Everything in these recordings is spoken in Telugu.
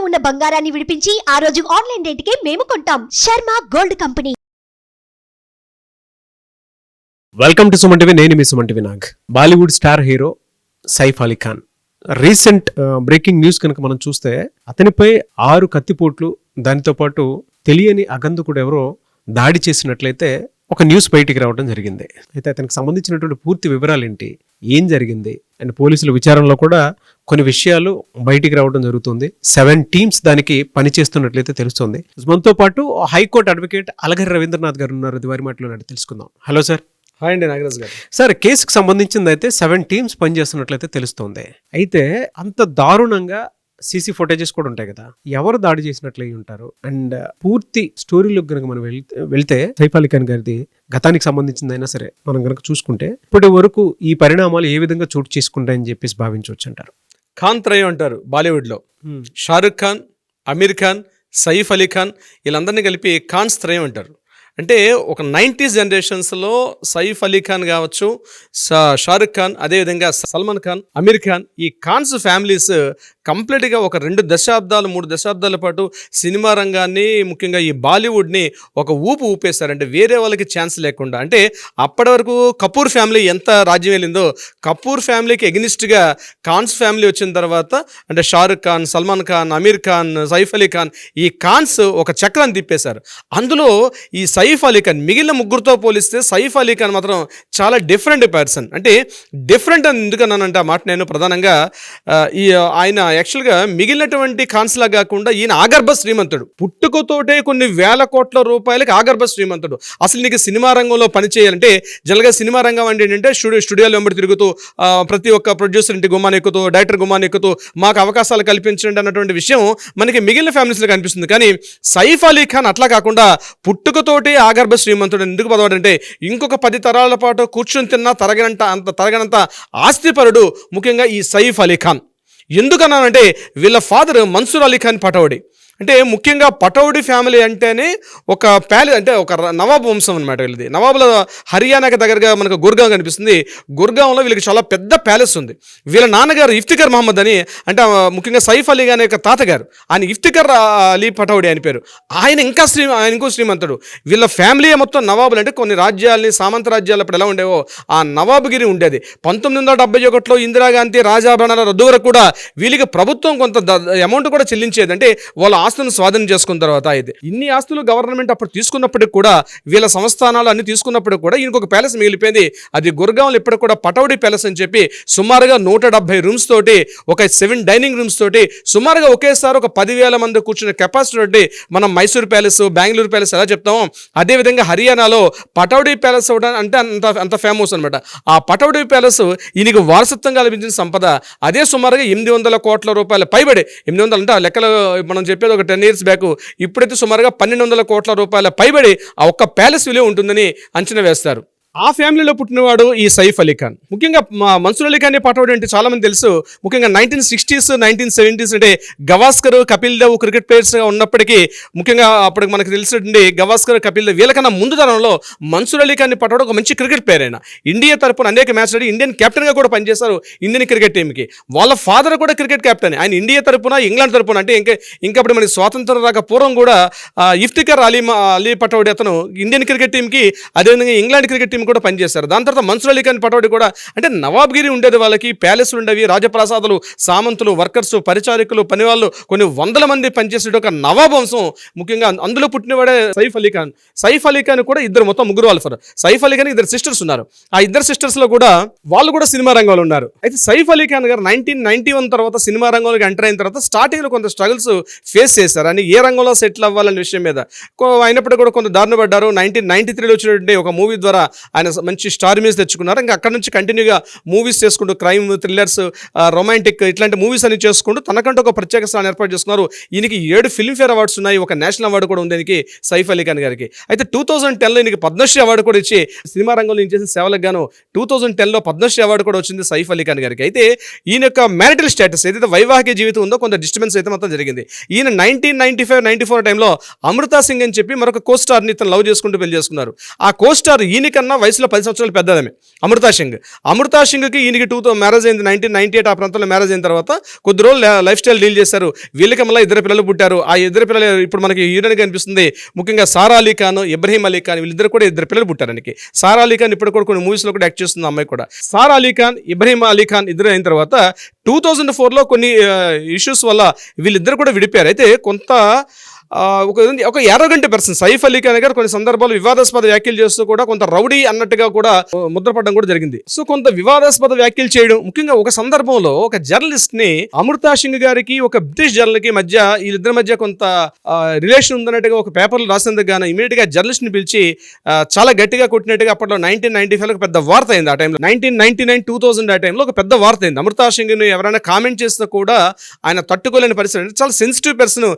ఉన్న బంగారాన్ని విడిపించి ఆ రోజు ఆన్లైన్ రేటుకే మేము కొంటాం. Sharma gold company. Welcome to Suman TV. నేను మీ Suman TV Nag. Bollywood star hero Saif Ali Khan recent breaking news కనుక మనం చూస్తే అతనిపై 6 కత్తిపోట్లు, దానితో పాటు తెలియని అగంతకుడు ఎవరో దాడి చేసినట్లయితే ఒక న్యూస్ బయటికి రావడం జరిగింది. అయితే అతనికి సంబంధించినటువంటి పూర్తి వివరాలు ఏంటి, ఏం జరిగింది అండ్ పోలీసుల విచారణలో కూడా కొన్ని విషయాలు బయటికి రావడం జరుగుతుంది. 7 టీమ్స్ దానికి పనిచేస్తున్నట్లయితే తెలుస్తుంది. మనతో పాటు హైకోర్టు అడ్వకేట్ అలగరి రవీంద్రనాథ్ గారు ఉన్నారు. వారి మాటలో తెలుసుకుందాం. Hello sir. హాయ్ అండి నాగరాజ్ గారు. సార్, కేసుకు సంబంధించింది అయితే 7 టీమ్స్ పనిచేస్తున్నట్లయితే తెలుస్తుంది. అయితే అంత దారుణంగా సీసీ ఫుటేజెస్ కూడా ఉంటాయి కదా, ఎవరు దాడి చేసినట్లయి ఉంటారు అండ్ పూర్తి స్టోరీలోకి కనుక మనం వెళ్తే సైఫ్ అలీ ఖాన్ గారిది గతానికి సంబంధించిందైనా సరే మనం కనుక చూసుకుంటే ఇప్పటి వరకు ఈ పరిణామాలు ఏ విధంగా చోటు చేసుకుంటాయని చెప్పేసి భావించవచ్చు అంటారు? ఖాన్ త్రయం అంటారు బాలీవుడ్లో. షారుఖ్ ఖాన్, అమీర్ ఖాన్, సైఫ్ అలీ ఖాన్, వీళ్ళందరినీ కలిపి ఖాన్స్ త్రయం అంటారు. అంటే ఒక 90s జనరేషన్స్లో సైఫ్ అలీ ఖాన్ కావచ్చు, షారుఖ్ ఖాన్, అదేవిధంగా సల్మాన్ ఖాన్, అమీర్ ఖాన్, ఈ ఖాన్స్ ఫ్యామిలీస్ కంప్లీట్గా ఒక 2 దశాబ్దాలు 3 దశాబ్దాల పాటు సినిమా రంగాన్ని, ముఖ్యంగా ఈ బాలీవుడ్ని ఒక ఊపేశారు. అంటే వేరే వాళ్ళకి ఛాన్స్ లేకుండా. అంటే అప్పటి వరకు కపూర్ ఫ్యామిలీ ఎంత రాజ్యం వెళ్ళిందో, కపూర్ ఫ్యామిలీకి ఎగ్నిస్ట్గా ఖాన్స్ ఫ్యామిలీ వచ్చిన తర్వాత అంటే షారుఖ్ ఖాన్, సల్మాన్ ఖాన్, అమీర్ ఖాన్, సైఫ్ అలీ ఖాన్, ఈ ఖాన్స్ ఒక చక్రాన్ని తిప్పేశారు. అందులో ఈ సైఫ్ అలీ ఖాన్ మిగిలిన ముగ్గురుతో పోలిస్తే సైఫ్ అలీ ఖాన్ మాత్రం చాలా డిఫరెంట్ పర్సన్. అంటే డిఫరెంట్ అని ఎందుకన్నానంటే ఆ మాట నేను ప్రధానంగా ఆయన యాక్చువల్గా మిగిలినటువంటి ఖాన్స్లా కాకుండా ఈయన ఆగర్భ శ్రీమంతుడు. పుట్టుకతోటే కొన్ని వేల కోట్ల రూపాయలకి ఆగర్భ శ్రీమంతుడు. అసలు నీకు సినిమా రంగంలో పనిచేయాలంటే జనరల్గా సినిమా రంగం అంటే ఏంటంటే స్టూడియోలో వెంబడి తిరుగుతూ ప్రతి ఒక్క ప్రొడ్యూసర్ ఇంటి గుమ్మాన్ని ఎక్కుతూ, డైరెక్టర్ గుమ్మాన్ని ఎక్కుతూ మాకు అవకాశాలు కల్పించండి అన్నటువంటి విషయం మనకి మిగిలిన ఫ్యామిలీస్లో కనిపిస్తుంది. కానీ సైఫ్ అలీ ఖాన్ అట్లా కాకుండా పుట్టుకతోటి ఆగర్భ శ్రీమంతుడు. ఎందుకు పదవాడంటే ఇంకొక 10 తరాల పాటు కూర్చొని తిన్నా తరగనంత ఆస్తిపరుడు ముఖ్యంగా ఈ సైఫ్ అలీ ఖాన్. ఎందుకన్నానంటే వీళ్ళ ఫాదర్ మన్సూర్ అలీ ఖాన్ పటౌడీ. అంటే ముఖ్యంగా పటౌడీ ఫ్యామిలీ అంటేనే ఒక అంటే ఒక నవాబ్ వంశం అనమాట వీళ్ళది. నవాబుల హర్యానాకి దగ్గరగా మనకు గుర్గావ్ కనిపిస్తుంది. గుర్గావ్లో వీళ్ళకి చాలా పెద్ద ప్యాలెస్ ఉంది. వీళ్ళ నాన్నగారు ఇఫ్తిఖర్ మహమ్మద్ అని, అంటే ముఖ్యంగా సైఫ్ అలీ ఖాన్ యొక్క తాతగారు, ఆయన ఇఫ్తిఖర్ అలీ పటౌడీ అని పేరు. ఆయన ఇంకో శ్రీమంతుడు. వీళ్ళ ఫ్యామిలీ మొత్తం నవాబులు. అంటే కొన్ని రాజ్యాలని, సామంత రాజ్యాలు అప్పుడు ఎలా ఉండేవో ఆ నవాబుగిరి ఉండేది. 1971లో ఇందిరాగాంధీ రాజాభరణాల రద్దు వరకు కూడా వీళ్ళకి ప్రభుత్వం కొంత అమౌంట్ కూడా చెల్లించేది. అంటే వాళ్ళ ఆస్తులను స్వాధీనం చేసుకున్న తర్వాత అయితే ఇన్ని ఆస్తులు గవర్నమెంట్ అప్పుడు తీసుకున్నప్పటికి కూడా, వీళ్ళ సంస్థానాలు అన్ని తీసుకున్నప్పటికి కూడా ఈయనకు ఒక ప్యాలెస్ మిగిలిపోయింది. అది గుర్గావ్లో ఇప్పటికి కూడా పటౌడీ ప్యాలెస్ అని చెప్పి సుమారుగా 170 రూమ్స్ తోటి, ఒక 7 డైనింగ్ రూమ్స్ తోటి, సుమారుగా ఒకేసారి ఒక 10,000 మంది కూర్చునే కెపాసిటీ తోటి మనం మైసూర్ ప్యాలెస్, బెంగళూరు ప్యాలెస్ ఎలా చెప్తామో అదేవిధంగా హర్యానాలో పటౌడీ ప్యాలెస్ అంటే అంత ఫేమస్ అనమాట. ఆ పటౌడీ ప్యాలెస్ ఈయనకు వారసత్వంగా లభించిన సంపద. అదే సుమారుగా 800 కోట్ల రూపాయల పైబడి, 800 అంటే ఆ లెక్కలు మనం చెప్పేది ఒక 10 years బ్యాక్, ఇప్పుడైతే సుమారుగా 1200 కోట్ల రూపాయల పైబడి ఆ ఒక్క ప్యాలెస్ విలువ ఉంటుందని అంచనా వేస్తారు. ఆ ఫ్యామిలీలో పుట్టినవాడు ఈ సైఫ్ అలీ ఖాన్. ముఖ్యంగా మన్సూర్ అలీ ఖాన్ పటౌడీ అంటే చాలా మంది తెలుసు. ముఖ్యంగా 1960s 1970s అంటే గవాస్కర్, కపిల్ దేవ్ క్రికెట్ ప్లేయర్స్గా ఉన్నప్పటికీ, ముఖ్యంగా అప్పుడు మనకు తెలిసినటువంటి గవాస్కర్, కపిల్ దేవ్ వీళ్ళకన్నా ముందు తరంలో మన్సూర్ అలీ ఖాన్ పటౌడీ ఒక మంచి క్రికెట్ ప్లేయర్. అయినా ఇండియా తరపున అనేక మ్యాచ్ ఆడి ఇండియన్ కెప్టెన్గా కూడా పనిచేశారు ఇండియన్ క్రికెట్ టీంకి. వాళ్ళ ఫాదర్ కూడా క్రికెట్ కెప్టెన్. ఆయన ఇండియా తరపున, ఇంగ్లాండ్ తరపున, అంటే ఇంకప్పుడు మనకి స్వాతంత్రం రాక పూర్వం కూడా ఇఫ్తిఖర్ అలీ పటౌడీ అతను ఇండియన్ క్రికెట్ టీంకి, అదేవిధంగా ఇంగ్లాండ్ క్రికెట్ కూడా పనిచేశారు. దాని తర్వాత మన్సూర్ అలీ ఖాన్ పటౌడీ కూడా, అంటే నవాబ్గిరి ఉండేది వాళ్ళకి, ప్యాలెస్లు ఉండేవి, రాజప్రాసాదాలు, సామంతులు, వర్కర్స్, పరిచారికులు, పనివాళ్ళు, కొన్ని 100 మంది పనిచేసే ఒక నవాబ్ వంశం. ముఖ్యంగా అందులో పుట్టినవాడే సైఫ్ అలీ ఖాన్. సైఫ్ అలీ ఖాన్ కూడా మొత్తం 3 వాళ్ళు. సైఫ్ అలీ ఖాన్ 2 సిస్టర్స్ ఉన్నారు. ఆ 2 సిస్టర్స్లో కూడా వాళ్ళు కూడా సినిమా రంగంలో ఉన్నారు. అయితే సైఫ్ అలీ ఖాన్ గారు 1991 తర్వాత సినిమా రంగంలోకి ఎంటర్ అయిన తర్వాత స్టార్టింగ్లో కొంత స్ట్రగుల్స్ ఫేస్ చేశారు. అని ఏ రంగంలో సెటిల్ అవ్వాలనే విషయం మీద అయినప్పటికీ కూడా కొంత దారుణ పడ్డారు. 1993లో వచ్చినటువంటి ఒక మూవీ ద్వారా ఆయన మంచి స్టార్ ఇమేజ్ తెచ్చుకున్నారు. ఇంకా అక్కడ నుంచి కంటిన్యూగా మూవీస్ చేసుకుంటూ, క్రైమ్, థ్రిల్లర్స్, రొమాంటిక్ ఇట్లాంటి మూవీస్ అన్ని చేసుకుంటూ తనకంటూ ఒక ప్రత్యేక స్థానం ఏర్పాటు చేసుకున్నారు. ఈయనకి 7 ఫిల్మ్ఫేర్ అవార్డ్స్ ఉన్నాయి, ఒక నేషనల్ అవార్డు కూడా ఉంది దీనికి సైఫ్ అలీ ఖాన్ గారికి. అయితే 2010లో ఈయనకి పద్మశ్రీ అవార్డు కూడా ఇచ్చి సినిమా రంగంలో చేసిన సేవలకు గాను 2010లో పద్మశ్రీ అవార్డు కూడా వచ్చింది సైఫ్ అలీ ఖాన్ గారికి. అయితే ఈయన యొక్క మ్యారిటల్ స్టేటస్ ఏదైతే వైవాహిక జీవితం ఉందో కొంత డిస్టర్బెన్స్ అయితే మొత్తం జరిగింది. ఈయన 1995-94 టైంలో అమృతా సింగ్ అని చెప్పి మరొక కోస్టార్ని ఇతను లవ్ చేసుకుంటూ పెళ్లి చేసుకున్నారు. ఆ కోస్టార్ ఈయనకన్నా వయసులో 10 సంవత్సరాలు పెద్దదమే అమృతా సింగ్కి ఈయనకి మ్యారేజ్ అయింది 1998 ఆ ప్రాంతంలో మ్యారేజ్ అయిన తర్వాత కొద్ది రోజులు లైఫ్ స్టైల్ డీల్ చేశారు. వీళ్ళకి మళ్ళీ 2 పిల్లలు పుట్టారు. ఆ 2 పిల్లలు ఇప్పుడు మనకి హీరోయిన్గా కనిపిస్తుంది ముఖ్యంగా సారా అలీ ఖాన్, ఇబ్రహీం అలీ ఖాన్, వీళ్ళిద్దరు కూడా 2 పిల్లలు పుట్టారు ఆయనకి. సారా అలీ ఖాన్ ఇప్పుడు కూడా కొన్ని మూవీస్లో కూడా యాక్ట్ చేస్తుంది అమ్మాయి కూడా. సారా అలీ ఖాన్, ఇబ్రహీం అలీ ఖాన్ ఇద్దరు అయిన తర్వాత 2004లో కొన్ని ఇష్యూస్ వల్ల వీళ్ళిద్దరు కూడా విడిపారు. అయితే కొంత ఒక యారోగెంట్ పర్సన్ సైఫ్ అలీ ఖాన్ గారు కొన్ని సందర్భాలు వివాదాస్పద వ్యాఖ్యలు చేస్తూ కూడా కొంత రౌడీ అన్నట్టుగా కూడా ముద్రపడడం కూడా జరిగింది. సో కొంత వివాదాస్పద వ్యాఖ్యలు చేయడం, ముఖ్యంగా ఒక సందర్భంలో ఒక జర్నలిస్ట్ ని అమృతా సింగ్ గారికి ఒక బ్రిటిష్ జర్నల్ కి మధ్య వీళ్ళిద్దరి మధ్య కొంత రిలేషన్ ఉందన్నట్టుగా ఒక పేపర్లు రాసినందుకు గాను ఇమీడియట్ గా జర్నలిస్ట్ ని పిలిచి చాలా గట్టిగా కొట్టినట్టుగా అప్పట్లో 1995 ఒక పెద్ద వార్త అయింది. ఆ టైంలో 1999, 2000 ఆ టైంలో ఒక పెద్ద వార్త అయింది. అమృతా సింగ్ ని ఎవరైనా కామెంట్ చేసినా కూడా ఆయన తట్టుకోలేని పరిస్థితి. చాలా సెన్సిటివ్ పర్సన్,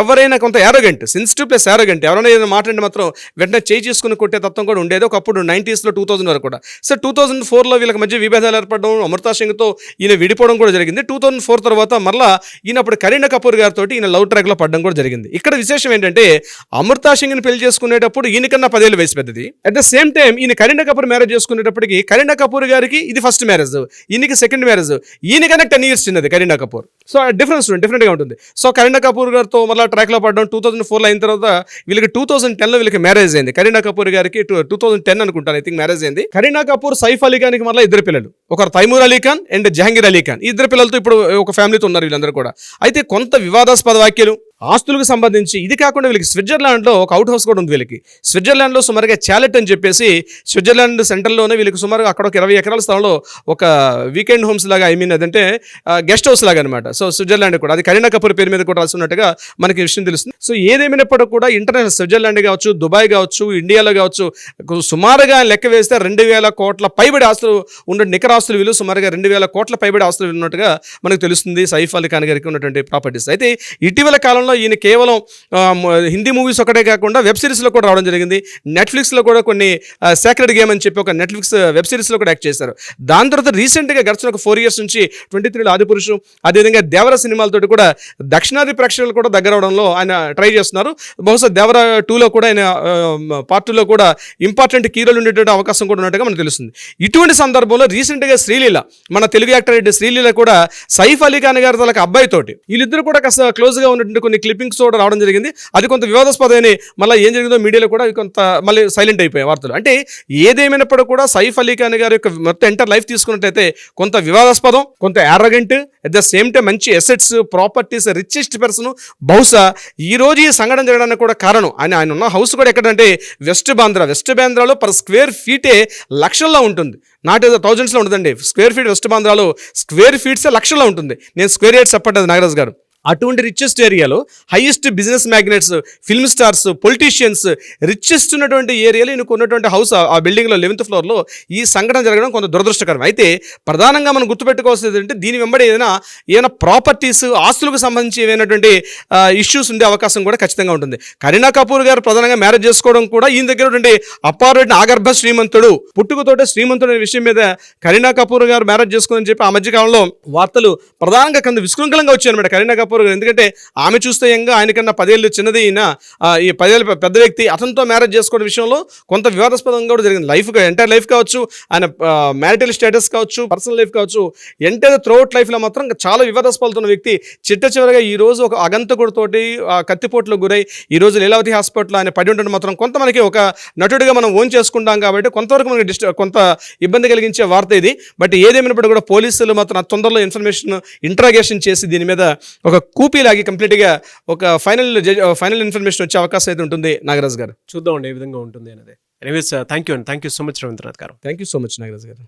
ఎవరైనా కొంత యారోగెంట్, సెన్సిటివ్ ప్లస్ యారోగెంట్, ఎవరైనా ఏదైనా మాట్లాడి మాత్రం వెంటనే చేయి చేసుకుని కొట్టే తత్వం కూడా ఉండేది ఒకప్పుడు 90sలో 2000 వరకు కూడా. సో 2004లో వీళ్ళకి మధ్య విభేదాలు ఏర్పడడం, అమృతా సింగ్తో ఈయన విడిపోవడం కూడా జరిగింది. 2004 తర్వాత మళ్ళీ ఈయన అప్పుడు కరీనా కపూర్ గారితో ఈయన లవ్ ట్రాక్లో పడడం కూడా జరిగింది. ఇక్కడ విశేషం ఏంటంటే అమృతా సింగ్ని పెళ్లి చేసుకునేటప్పుడు ఈయనకన్నా 10 ఏళ్ళు వయసు పెద్దది. అట్ ద సేమ్ టైం ఈయన కరీనా కపూర్ మ్యారేజ్ చేసుకునేటప్పటికి కరీనా కపూర్ గారికి ఇది ఫస్ట్ మ్యారేజ్, ఈయనకి సెకండ్ మ్యారేజ్, ఈయనకన్నా 10 years చిన్నది కరీనా కపూర్. సో డిఫరెంట్గా ఉంటుంది. సో కరీనా కపూర్ గారితో మళ్ళీ ట్రాక్లో పడడం 2004లో అయిన తర్వాత వీళ్ళకి 2010లో వీళ్ళకి మ్యారేజ్ అయింది. కరీనా కపూర్ గారికి 2010 అనుకుంటాను ఐ థింక్ మ్యారేజ్ అయింది. కరీనా కపూర్ సైఫ్ అలీ ఖాన్కి మళ్ళీ 2 పిల్లలు, ఒకరు తైమూర్ అలీ ఖాన్ అండ్ జహంగీర్ అలీ ఖాన్. ఈ 2 పిల్లలతో ఇప్పుడు ఒక ఫ్యామిలీతో ఉన్నారు వీళ్ళందరూ కూడా. అయితే కొంత వివాదాస్పద వ్యాఖ్యలు, ఆస్తులకు సంబంధించి, ఇది కాకుండా వీళ్ళకి స్విట్జర్లాండ్లో ఒక అవుట్ హౌస్ కూడా ఉంది. వీళ్ళకి స్విట్జర్లాండ్లో సుమారుగా చాలెట్ అని చెప్పేసి స్విట్జర్లాండ్ సెంట్రల్లోనే వీళ్ళకి సుమారుగా అక్కడ ఒక 20 ఎకరాల స్థలంలో ఒక వీకెండ్ హోమ్స్ లాగా అదంటే గెస్ట్ హౌస్ లాగా అనమాట. సో స్విట్జర్లాండ్ కూడా అది కరీనా కపూర్ పేరు మీద కూడా రాస్తున్నట్టుగా మనకి విషయం తెలుస్తుంది. సో ఏదేమైనప్పటికీ కూడా ఇంటర్నేషనల్ స్విట్జర్లాండ్ కావచ్చు, దుబాయ్ కావచ్చు, ఇండియాలో కావచ్చు, సుమారుగా లెక్క వేస్తే 2000 కోట్ల పైబడి ఆస్తులు ఉన్న నికర ఆస్తులు విలువ సుమారుగా 2000 కోట్ల పైబడి ఆస్తులు ఉన్నట్టుగా మనకు తెలుస్తుంది సైఫ్ అలీ ఖాన్ గారికి ఉన్నటువంటి ప్రాపర్టీస్. అయితే ఇటీవల కాలంలో ఈయన కేవలం హిందీ మూవీస్ ఒకటే కాకుండా వెబ్ సిరీస్లో కూడా రావడం జరిగింది. నెట్ఫ్లిక్స్లో కూడా కొన్ని సేక్రెడ్ గేమ్ అని చెప్పి ఒక నెట్ఫ్లిక్స్ వెబ్ సిరీస్లో కూడా యాక్ట్ చేశారు. దాని తర్వాత రీసెంట్గా గడిచిన ఒక 4 years నుంచి 23లో ఆదిపురుషు, అదేవిధంగా దేవర సినిమాలతో కూడా దక్షిణాది ప్రేక్షకులు కూడా దగ్గర అవడంలో ఆయన ట్రై చేస్తున్నారు. బహుశా దేవర 2లో కూడా ఆయన పార్ట్ 2లో కూడా ఇంపార్టెంట్ కీరోలు ఉండేటువంటి అవకాశం కూడా ఉన్నట్టుగా మనకు తెలుస్తుంది. ఇటువంటి సందర్భంలో రీసెంట్గా శ్రీలీల, మన తెలుగు యాక్టర్ శ్రీలీల కూడా సైఫ్ అలీ ఖాన్ గారి తలకి అబ్బాయితోటి వీళ్ళిద్దరు కూడా కాస్త క్లోజ్గా ఉన్నటువంటి కొన్ని క్లిప్పింగ్స్ కూడా రావడం జరిగింది. అది కొంత వివాదాస్పదమైన మళ్ళీ ఏం జరిగిందో మీడియాలో కూడా కొంత మళ్ళీ సైలెంట్ అయిపోయాయి వార్తలు. అంటే ఏదేమైనప్పటికీ కూడా సైఫ్ అలీ ఖాన్ గారి యొక్క మొత్తం ఎంటర్ లైఫ్ తీసుకున్నట్టయితే కొంత వివాదాస్పదం, కొంత arrogant, at the same time మంచి అసెట్స్, ప్రాపర్టీస్, రిచెస్ట్ పర్సన్. బహుశా ఈ రోజు ఈ సంఘటన జరగడానికి కూడా కారణం ఆయన ఉన్న హౌస్ కూడా ఎక్కడంటే వెస్ట్ బాంద్రాలో పర్ స్క్వేర్ ఫీటే లక్షల్లో ఉంటుంది. నాట్ ఏదో థౌజండ్స్లో ఉంటుందండి. స్క్వేర్ ఫీట్ వెస్ట్ బాంద్రాలో స్క్వేర్ ఫీట్సే లక్షల్లో ఉంటుంది. నేను స్క్వేర్ యార్డ్స్ చెప్పట్లేదు నాగరాజ్ గారు. అటువంటి రిచెస్ట్ ఏరియాలో highest business magnets, film stars, politicians, richest ఉన్నటువంటి ఏరియాలో ఈయనకు ఉన్నటువంటి హౌస్, ఆ బిల్డింగ్లో 11th floorలో ఈ సంఘటన జరగడం కొంత దురదృష్టకరం. అయితే ప్రధానంగా మనం గుర్తుపెట్టుకోవాల్సింది ఏంటంటే దీని వెంబడి ఏదైనా ప్రాపర్టీస్, ఆస్తులకు సంబంధించి ఏమైనటువంటి ఇష్యూస్ ఉండే అవకాశం కూడా ఖచ్చితంగా ఉంటుంది. కరీనా కపూర్ గారు ప్రధానంగా మ్యారేజ్ చేసుకోవడం కూడా ఈయన దగ్గర ఉన్నటువంటి అపార్ట్ ఆగర్భ శ్రీమంతుడు, పుట్టుకతోటే శ్రీమంతుడు అనే విషయం మీద కరీనా కపూర్ గారు మ్యారేజ్ చేసుకోని చెప్పి ఆ మధ్యకాలంలో వార్తలు ప్రధానంగా కొంత విశృంఖలంగా వచ్చాయి అనమాట కరీనా కపూర్. ఎందుకంటే ఆమె చూస్తే యంగా, ఆయనకన్నా 10 ఏళ్ళు చిన్నది ఈయన, ఈ 10 ఏళ్ళ పెద్ద వ్యక్తి, అతనితో మ్యారేజ్ చేసుకోవడం విషయంలో కొంత వివాదాస్పదంగా కూడా జరిగింది. ఎంటైర్ లైఫ్ కావచ్చు, ఆయన మ్యారిటల్ స్టేటస్ కావచ్చు, పర్సనల్ లైఫ్ కావచ్చు, ఎంటైర్ త్రూఅవుట్ లైఫ్లో మాత్రం చాలా వివాదాస్పదమైన వ్యక్తి. చివరిగా ఈ రోజు ఒక అగంతకుడితోటి కత్తిపోట్లకు గురై ఈ రోజు లీలావతి హాస్పిటల్లో ఆయన పడి ఉండడం మాత్రం కొంత మనకి ఒక నటుడిగా మనం ఓన్ చేసుకుంటాం కాబట్టి కొంతవరకు మనకి కొంత ఇబ్బంది కలిగించే వార్త ఇది. బట్ ఏదేమైనప్పుడు కూడా పోలీసులు మాత్రం తొందరలో ఇంట్రాగేషన్ చేసి దీని మీద ఒక కూపీలాగి కంప్లీట్గా ఒక ఫైనల్ ఇన్ఫర్మేషన్ వచ్చే అవకాశం అయితే ఉంటుంది నాగరాజ్ గారు. చూద్దామండి ఏ విధంగా ఉంటుంది అనేది. Anyways thank you so much Ravindranath గారు. Thank you so much Nagaraj గారు.